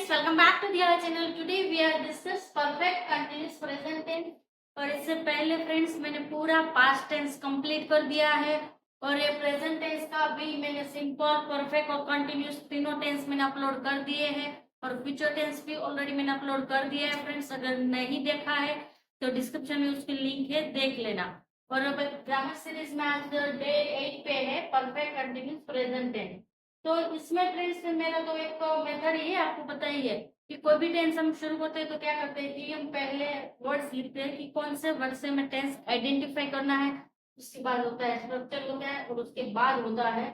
Friends, welcome back to their channel. Today we are discuss perfect continuous present tense. और इससे पहले friends मैंने पूरा पास्ट टेंस कंप्लीट कर दिया है और ये प्रेजेंट टेंस का भी मैंने सिंपल, परफेक्ट और कंटीन्यूअस तीनों टेंस मैंने अपलोड कर दिए हैं और फ्यूचर टेंस भी ऑलरेडी मैंने अपलोड कर दिया है। फ्रेंड्स, अगर नहीं देखा है तो डिस्क्रिप्शन में उसकी लिंक है, देख लेना। और अब ग्रामर सीरीज में आज डे 8 पे है परफेक्ट कंटीन्यूअस प्रेजेंट टेंस। तो इसमें फ्रेंड्स मेरा तो एक मेथड ही है, आपको पता ही है कि कोई भी टेंस हम शुरू करते हैं तो क्या करते हैं कि हम पहले वर्ड्स लिखते हैं कि कौन से वर्ड से हमें टेंस आइडेंटिफाई करना है। उसके बाद होता है स्ट्रक्चर होता है और उसके बाद होता है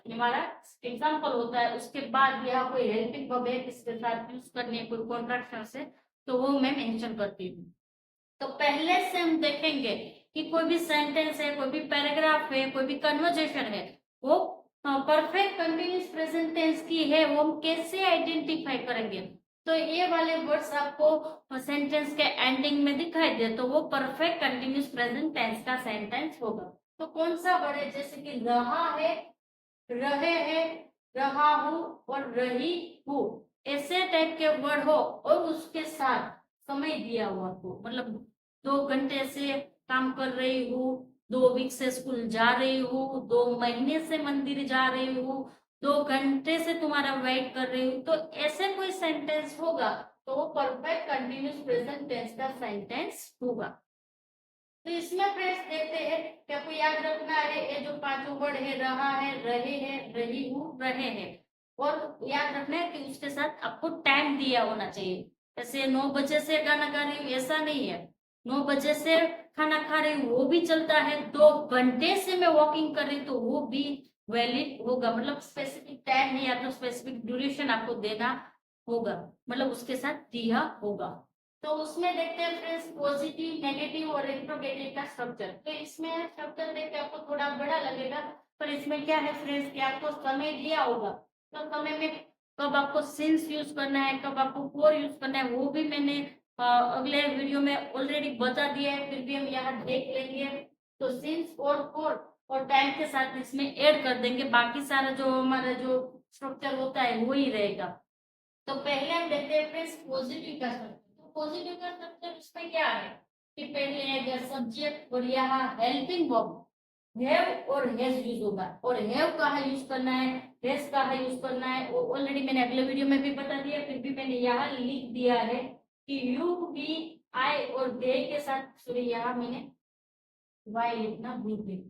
हमारा एग्जाम्पल होता है। उसके बाद यह कोई हेल्पिंग वर्ब है किसके साथ यूज करनी है, कोई कॉन्ट्रैक्शन से, तो वो मैं मेंशन करती हूँ। तो पहले से हम देखेंगे कि कोई भी सेंटेंस है, कोई भी पैराग्राफ है, कोई भी कन्वर्जेशन है, वो परफेक्ट कंटिन्यूअस प्रेजेंट टेंस की है, वो हम कैसे आइडेंटिफाई करेंगे। तो ये वाले वर्ड्स आपको सेंटेंस के एंडिंग में दिखाई दे तो वो परफेक्ट कंटिन्यूअस प्रेजेंट टेंस का सेंटेंस होगा। तो कौन सा वर्ड है, जैसे कि रहा है, रहे हैं, रहा हूं और रही हूं, ऐसे टाइप के वर्ड हो और उसके साथ समय दिया हुआ हो, मतलब 2 घंटे से काम कर रही हूँ, 2 वीक से स्कूल जा रही हूँ, 2 महीने से मंदिर जा रही हूँ, 2 घंटे से तुम्हारा वेट कर रही हूँ, तो ऐसे कोई सेंटेंस होगा तो वो परफेक्ट कंटिन्यूअस प्रेजेंट टेंस का सेंटेंस होगा। तो इसमें फ्रेंड्स देखते हैं कि आपको याद रखना है ये जो 5 वर्ड है, रहा है, रहे हैं, रही हूँ, रहे हैं, और याद रखना है कि उसके साथ आपको टाइम दिया होना चाहिए। जैसे 9 बजे से गाना गा रही हूँ ऐसा नहीं है, 9 बजे से खाना खा रही हूँ वो भी चलता है, 2 घंटे से मैं वॉकिंग कर रही हूँ तो वो भी वैलिड होगा। मतलब स्पेसिफिक टाइम है या तो स्पेसिफिक ड्यूरेशन आपको देना होगा, मतलब उसके साथ दिया होगा। तो उसमें देखते हैं फ्रेंड्स पॉजिटिव, नेगेटिव और इंट्रोगेटिव का स्ट्रक्चर। तो इसमें स्ट्रक्चर देख के आपको थोड़ा बड़ा लगेगा, पर इसमें क्या है फ्रेंड्स कि आपको समय दिया होगा, तो समय में कब आपको सिंस यूज करना है, कब आपको फॉर यूज करना है, वो भी मैंने अगले वीडियो में ऑलरेडी बता दिया है, फिर भी हम यहाँ देख लेंगे। तो सिंस और फॉर और टाइम के साथ इसमें ऐड कर देंगे, बाकी सारा जो हमारा जो स्ट्रक्चर होता है वही रहेगा। तो पहले हम देखते हैं फ्रेंड्स पॉजिटिव का स्ट्रक्चर। तो पॉजिटिव का स्ट्रक्चर इसमें क्या है कि पहले आएगा सब्जेक्ट और यहाँ हेल्पिंग वर्ब, हैव और हैज यूज होगा। और हैव कहाँ यूज करना है, हैज कहाँ यूज करना है, वो ऑलरेडी मैंने अगले वीडियो में भी बता दिया, फिर भी मैंने यहाँ लिख दिया है कि यू, वी, आई और दे के साथ, सॉरी यहाँ मैंने वाई लिखना भूल गई।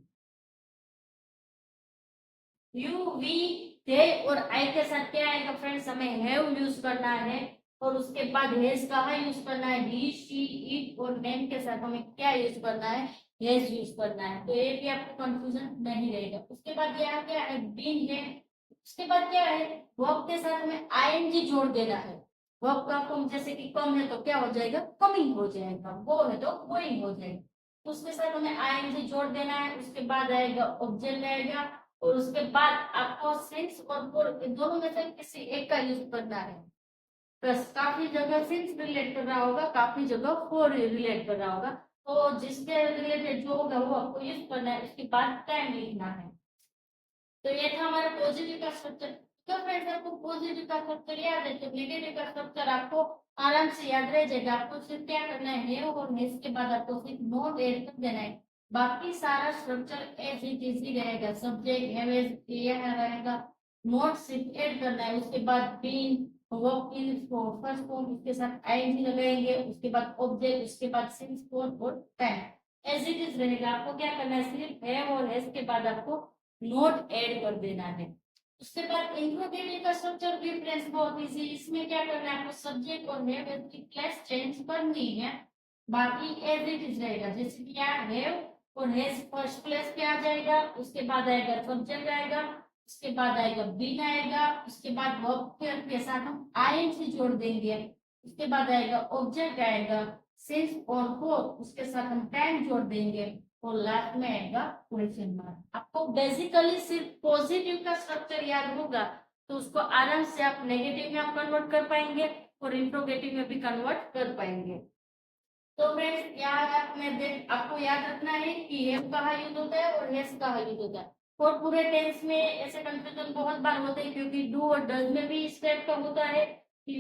यू, वी, दे और आई के साथ क्या आएगा फ्रेंड्स, हमें हैव यूज करना है। और उसके बाद हैज कहाँ यूज करना है, ही, शी, इट और देम के साथ हमें क्या यूज करना है, हैज यूज करना है। तो ये भी आपको कंफ्यूजन नहीं रहेगा। उसके बाद यहाँ क्या है, बीन है। उसके बाद क्या है, वर्ब के साथ हमें आईएनजी जोड़ देना है। वर्ब का फॉर्म जैसे कि कम है तो क्या हो जाएगा, कमिंग हो जाएगा, गो है तो गोइंग हो जाएगा। तो उसके साथ हमें आईएनजी जोड़ देना है। उसके बाद आएगा ऑब्जेक्ट आएगा और उसके बाद आपको सिंस और फॉर दोनों में से किसी एक का यूज करना है। बस काफी जगह सिंस रिलेट कर रहा होगा, काफी जगह फॉर रिलेट कर रहा होगा, तो जिसके रिलेटेड जो होगा वो आपको यूज करना है। उसके बाद टाइम लिखना है। तो ये था हमारा पॉजिटिव का स्ट्रक्चर। तो फ्रेंड्स आपको पॉजिटिव का स्ट्रक्चर याद है तो नेगेटिव का स्ट्रक्चर आपको आराम से याद रह जाएगा। आपको सिर्फ क्या करना है और इसके बाद आपको सिर्फ नोट ऐड कर देना है, बाकी सारा स्ट्रक्चर एज इट इज ही रहेगा। सब्जेक्ट हैव यह रहेगा, नोट सिर्फ ऐड करना है। उसके बाद been, verb in first form, इसके साथ आईएनजी लगाएंगे, उसके बाद ऑब्जेक्ट, उसके बाद सिंस, फॉर और टाइम एज इट इज रहेगा। आपको क्या करना है, सिर्फ है और हैज के बाद आपको नोट ऐड कर देना है। उसके बाद इंट्रोगेटिव का स्ट्रक्चर भी फ्रेंड्स बहुत इजी। इसमें क्या करना है, आपको सब्जेक्ट और हैव की प्लेस चेंज करनी है, बाकी एज इट इज रहेगा। जैसे कि यहाँ हैव और हैज फर्स्ट प्लेस पे आ जाएगा, उसके बाद आएगा सब्जेक्ट आएगा, उसके बाद आएगा बीन आएगा, उसके बाद वर्ब के साथ हम आईएनजी जोड़ देंगे, उसके बाद आएगा ऑब्जेक्ट आएगा, सिंस और फॉर, उसके साथ हम टाइम जोड़ देंगे और लास्ट में आएगा क्वेश्चन मार्क। आपको बेसिकली सिर्फ पॉजिटिव का स्ट्रक्चर याद होगा तो उसको आराम से आप नेगेटिव में आप कन्वर्ट कर पाएंगे और इंट्रोगेटिव में भी कन्वर्ट कर पाएंगे। तो फ्रेंड्स यहाँ में आपको याद रखना है कि हैव कहाँ यूज होता है और हैज कहाँ यूज होता है। और पूरे टेंस में ऐसे कंफ्यूजन बहुत बार होते हैं क्योंकि डू और डज में भी इस टाइप का होता है कि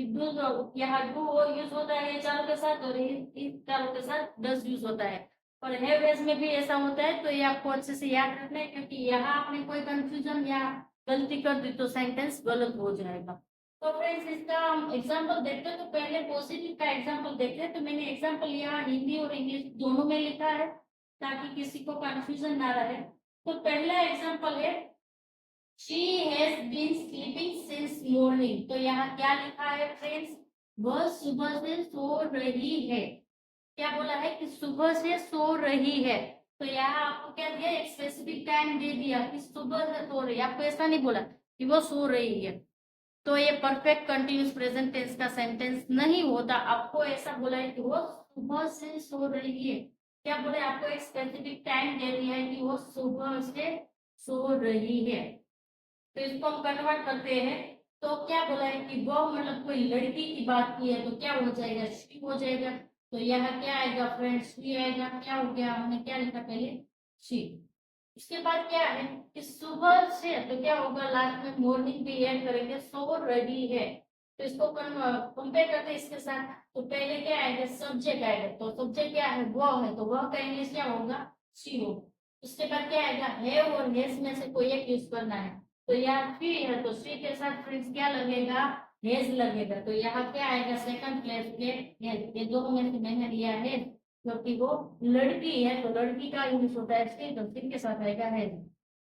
यहाँ डू यूज होता है चारों के साथ, और इस चारों के साथ डज यूज होता है। और हैव हैज में भी ऐसा होता है, तो ये आपको अच्छे से याद रखना है, क्योंकि यहाँ आपने कोई कंफ्यूजन या गलती कर दी तो सेंटेंस गलत हो जाएगा। तो फ्रेंड्स, इसका एग्जाम्पल देखते हैं। तो पहले पॉजिटिव का एग्जाम्पल देखते हैं। तो मैंने एग्जाम्पल यहाँ हिंदी और इंग्लिश दोनों में लिखा है, ताकि किसी को कंफ्यूजन ना रहे। तो पहला एग्जाम्पल है, she has been sleeping since morning. तो यहाँ क्या लिखा है फ्रेंड्स? वह सुबह से सो रही है। क्या बोला है? कि सुबह से सो रही है। तो यहाँ आपको क्या दिया? एक स्पेसिफिक टाइम दे दिया कि सुबह से सो रही है। आपको ऐसा नहीं बोला कि वो सो रही है। तो ये परफेक्ट कंटिन्यूस प्रेजेंट टेंस का सेंटेंस नहीं होता। आपको ऐसा बोला है कि वो सुबह से सो रही है। क्या बोले? आपको एक स्पेसिफिक टाइम दे दिया है कि वो सुबह से सो रही है। तो इसको हम कन्वर्ट करते हैं। तो क्या बोला है कि वो मतलब कोई लड़की की बात की है, तो क्या हो जाएगा? शी हो जाएगा। तो यहाँ क्या आएगा फ्रेंड्स? शी आएगा। क्या हो गया? हमने क्या लिखा पहले? शी। उसके बाद क्या है कि सुबह से, तो क्या होगा? लास्ट में मॉर्निंग भी ऐड करेंगे, सो रही है। तो इसको कंपेयर करते हैं इसके साथ। तो पहले क्या आएगा? सब्जेक्ट आएगा। तो सब्जेक्ट क्या है? वह है। तो वह का इंग्लिश क्या होगा? शी हो। उसके बाद क्या आएगा? है और हेज में से कोई एक यूज करना है। तो यहाँ थ्री है, तो थ्री के साथ फ्रेंड्स क्या लगेगा? हेज लगेगा। तो यहाँ क्या आएगा? सेकंड प्लेस पे हेज। ये दोनों में से मैंने लिया है, क्योंकि वो लड़की है, तो लड़की का यूज होता है स्त्री, तो स्त्री के साथ आएगा हेज।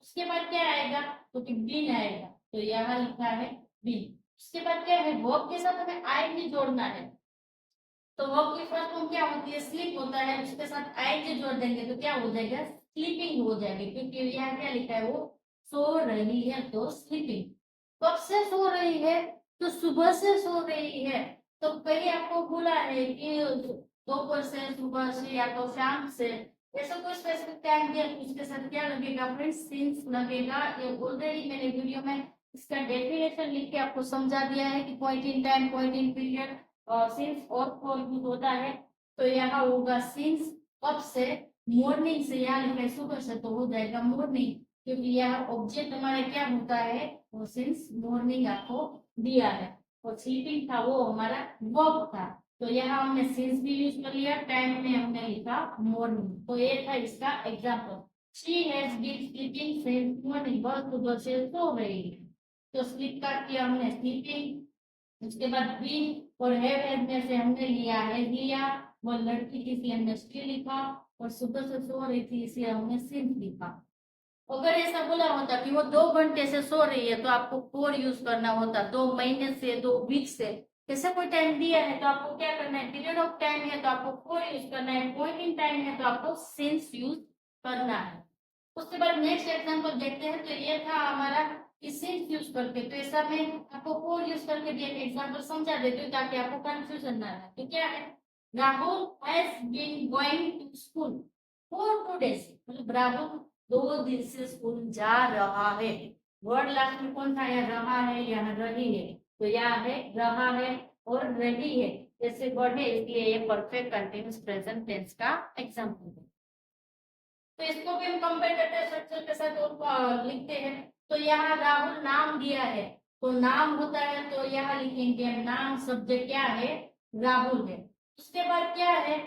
उसके बाद क्या आएगा? तो बीन आएगा। तो यहाँ लिखा है बीन। उसके बाद क्या है? वर्ब के साथ हमें आई भी जोड़ना है। तो वर्ब की फर्स्ट फॉर्म क्या होती है? स्लीप होता है। उसके साथ आई जोड़ देंगे तो क्या हो जाएगा? स्लीपिंग हो जाएगी, क्योंकि यहाँ क्या लिखा है? वो सो रही है, तो स्लीपिंग। कब से सो रही है? तो सुबह से सो रही है। तो कहीं आपको बोला है कि दोपहर से, सुबह से, या तो शाम से, ऐसा कोई स्पेसिफिक टाइम दिया, तो उसके साथ क्या लगेगा फ्रेंड्स? सिंस लगेगा। ये ऑलरेडी मैंने वीडियो में इसका डेफिनेशन लिख के आपको समझा दिया है कि point in time, point in period और सिंस और फॉर यूज होता है। तो यहाँ होगा सिंस। कब से? मॉर्निंग से। यहाँ लिखा है सुबह से, तो हो जाएगा मॉर्निंग, क्योंकि यह ऑब्जेक्ट हमारा क्या होता है? वो सिंस मॉर्निंग आपको दिया है। और स्लीपिंग था वो हमारा वर्ब था। तो यहाँ हमने सिंस भी यूज कर लिया, टाइम में हमने लिखा मॉर्निंग। तो ये था इसका example. She has been sleeping since morning. वह सुबह से सो रही है। तो स्लीप का किया हमने स्लीपिंग। उसके बाद बी और हैव में से हमने लिया है लिया। वो लड़की थी इसलिए हमने स्टिल लिखा, और सुबह से सो रही थी इसलिए हमने सिंस लिखा। अगर ऐसा बोला होता कि वो 2 घंटे से सो रही है, तो आपको फोर यूज करना होता। 2 महीने से, 2 वीक से, जैसे कोई टाइम दिया है तो आपको क्या करना है? पीरियड ऑफ टाइम है तो आपको फोर यूज करना है। पॉइंट इन टाइम है तो आपको सिंस यूज करना है। उसके बाद नेक्स्ट एग्जांपल देखते हैं। तो ये था हमारा कि सिंस यूज करके। तो ऐसा मैं आपको फोर यूज करके भी एक एग्जांपल समझा देती हूँ, ताकि आपको कंफ्यूजन ना रहे। तो क्या है? Rahul has been going to school for 2 days. मतलब राहुल 2 दिन से स्कूल जा रहा है। वर्ड लास्ट में कौन था? यहाँ रहा है, यहाँ रही है। तो यहाँ है रहा है और रही है, जैसे वर्ड है, इसलिए ये परफेक्ट कंटिन्यूस प्रेजेंट टेंस का एग्जांपल है। तो इसको भी हम कंपेयर करते हैं स्ट्रक्चर के साथ और लिखते हैं। तो यहाँ राहुल नाम दिया है, तो नाम होता है, तो यहाँ लिखेंगे नाम। सब्जेक्ट क्या है? राहुल है। उसके बाद क्या है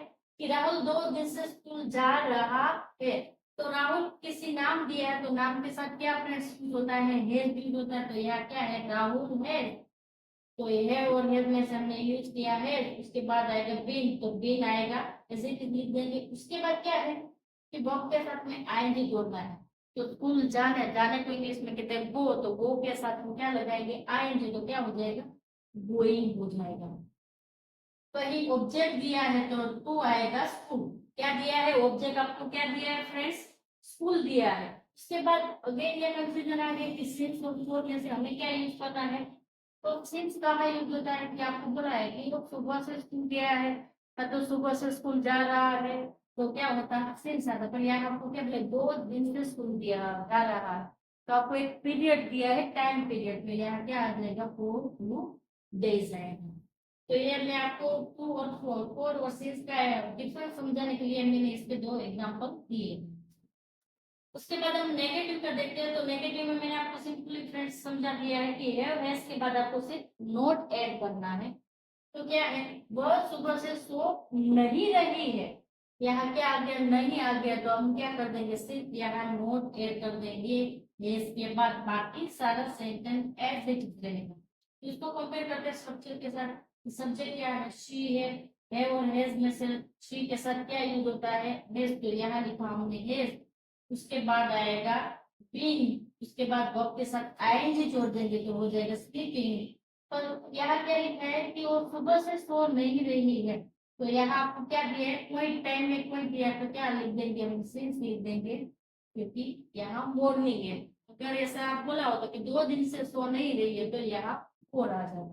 कि राहुल 2 दिन से स्कूल जा रहा है। तो राहुल किसी नाम दिया है, तो नाम के साथ क्या फ्रेंड्स यूज होता है? हैज यूज होता है। तो यहाँ क्या है? राहुल है। तो ये है और हैज में से हमने यूज किया है। उसके बाद आएगा बीन, तो बीन आएगा, ऐसे ही लिख देंगे। उसके बाद क्या है कि वर्ब के साथ में आईएनजी जोड़ना है। तो स्कूल जाना, जाने को इंग्लिश में कहते हैं गो, तो गो के साथ में क्या लगाएंगे? आईएनजी। तो क्या हो जाएगा? गोइंग हो जाएगा। कहीं ऑब्जेक्ट दिया है तो टू आएगा स्कूल। क्या दिया है? ऑब्जेक्ट आपको क्या दिया है फ्रेंड्स? स्कूल दिया है। उसके बाद अगेन ये कंफ्यूजन आ गई कि सिंस और फोर में से हमें क्या यूज करना है? तो सिंस कहाँ यूज होता है? कि आपको बोला है कि लोग सुबह से स्कूल गया है, या तो सुबह से स्कूल जा रहा है, तो क्या होता है? सिंस आता। पर यहाँ आपको क्या बोले? 2 दिन से स्कूल दिया जा रहा है। तो आपको एक पीरियड दिया है, टाइम पीरियड। तो यहाँ क्या आ जाएगा? 4 2 डेज आएगा। तो ये मैं आपको टू और फोर और सिक्स का डिफरेंस समझाने के लिए मैंने इसके 2 एग्जांपल दिए। उसके बाद हम नेगेटिव का देखते हैं। तो नेगेटिव में मैंने आपको सिंपली फ्रेंड्स समझा दिया है कि हैव के बाद आपको सिर्फ नोट ऐड करना है। तो क्या है, वह सुबह से सो नहीं रही है, यहाँ क्या आ गया, नहीं आ गया, तो हम क्या कर देंगे, सिर्फ यहाँ नोट ऐड कर देंगे। इसके बाद बाकी सारा सेंटेंस एज इट इज रहेगा। इसको कंपेयर करते हैं सब्जेक्ट के साथ। सब्जेक्ट क्या है, शी है और हैज में से शी के साथ क्या यूज होता है, हैज, तो यहाँ लिखा हमने हैज। उसके बाद आएगा बीन, उसके बाद वर्ब के साथ आईएनजी जोड़ देंगे तो हो जाएगा स्लीपिंग। पर यहाँ क्या लिखा है कि वो सुबह से सो नहीं रही है, तो यहाँ आपको क्या दिया है, कोई टाइम में कोई दिया है, तो क्या लिख देंगे, हम सिंस लिख देंगे, क्योंकि यहाँ मॉर्निंग है। अगर ऐसा आप बोला होता कि 2 दिन से सो नहीं रही है, तो यहाँ फोर आ जाता।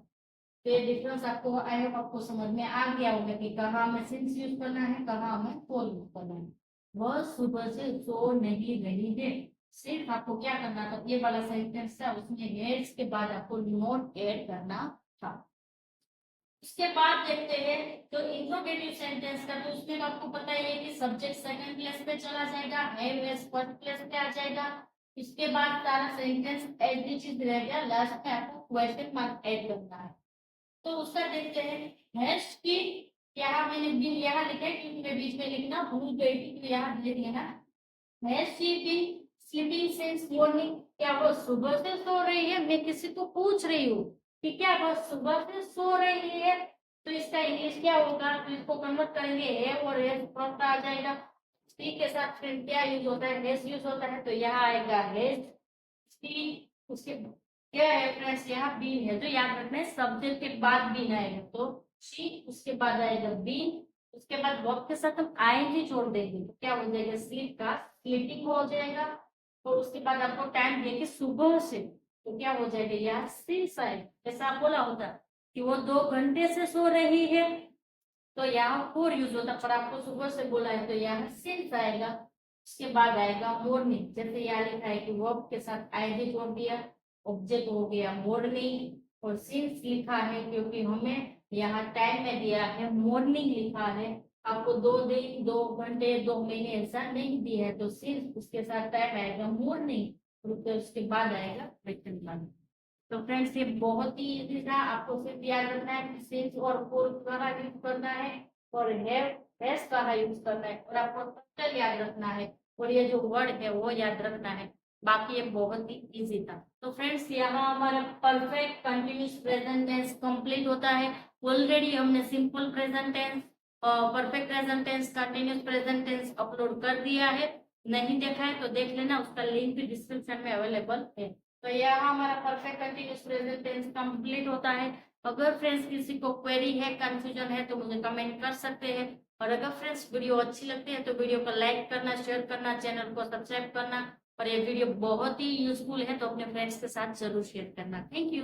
तो ये डिफरेंस आपको, आई होप आपको समझ में आ गया होगा कि कहाँ हमें सिंस यूज करना है, कहाँ हमें फोर यूज करना है। वह सुबह से सो नहीं रही है, सिर्फ आपको क्या करना था, ये वाला सेंटेंस था उसमें हेड्स के बाद आपको नोट ऐड करना था। उसके बाद देखते हैं तो इंट्रोगेटिव सेंटेंस का, तो उसमें आपको पता ही है कि सब्जेक्ट सेकंड प्लेस पे चला जाएगा, हैव हैज फर्स्ट प्लेस पे आ जाएगा। इसके बाद सारा सेंटेंस एज इट इज रहेगा, लास्ट में आपको क्वेश्चन मार्क ऐड करना है। तो उसका देखते हैं, हैज की, यहाँ मैंने भी यहाँ लिखा है क्योंकि मैं बीच में लिखना भूल गई थी, तो यहाँ लिख लेना, has she been sleeping since morning, क्या वो सुबह से सो रही है, मैं किसी को पूछ रही हूँ कि क्या वो सुबह से सो रही है, तो इसका इंग्लिश क्या होगा, तो इसको कन्वर्ट करेंगे है और हैज फर्स्ट आ जाएगा। सी के साथ फिर क्या यूज होता है, हैज यूज होता है, तो यहाँ आएगा हैज सी। उसके क्या है फ्रेंड्स, यहाँ बीन है, तो याद रखना है सब्जेक्ट के बाद बीन आएगा, तो शी, उसके बाद आएगा बीन, उसके बाद वर्ब के साथ हम आईएनजी जोड़ देंगे, तो क्या हो जाएगा, स्लीप का स्लीपिंग हो जाएगा। और उसके बाद आपको टाइम दिया कि सुबह से, तो क्या हो जाएगा, यहाँ सिंस आएगा। जैसा आप बोला होता कि वो 2 घंटे से सो रही है, तो यहाँ फोर यूज होता, पर आपको सुबह से बोला है तो यहाँ सिंस आएगा। उसके बाद आएगा मॉर्निंग, जैसे यहाँ लिखा है कि वर्ब के साथ आईडी जोड़ दिया, ऑब्जेक्ट हो गया मॉर्निंग, और सिंस लिखा है क्योंकि हमें यहाँ टाइम में दिया है मॉर्निंग लिखा है। आपको 2 दिन 2 घंटे 2 महीने ऐसा नहीं दिया है, तो सिंस उसके साथ टाइम आएगा मॉर्निंग, उसके बाद आएगा क्वेश्चन मार्क। तो फ्रेंड्स ये बहुत ही इजी था, आपको सिर्फ याद रखना है कि सिंस और फॉर कहाँ यूज करना है और हैव कहाँ यूज करना है, और आपको स्ट्रक्चर याद रखना है, और ये जो वर्ड है वो याद रखना है। बाकी ये बहुत ही इजी था। तो फ्रेंड्स यहाँ हमारा perfect continuous present tense complete होता है। ऑलरेडी हमने simple present tense, perfect present tense, continuous present tense upload कर दिया है। नहीं देखा है तो देख लेना, उसका लिंक भी डिस्क्रिप्शन में अवेलेबल है। तो यहाँ हमारा perfect continuous present tense complete होता है। अगर फ्रेंड्स किसी को क्वेरी है, कंफ्यूजन है, तो मुझे कमेंट कर सकते हैं। और अगर फ्रेंड्स वीडियो अच्छी लगती है तो वीडियो को लाइक करना, शेयर करना, चैनल को सब्सक्राइब करना, और ये वीडियो बहुत ही यूजफुल है तो अपने फ्रेंड्स के साथ जरूर शेयर करना। Thank you.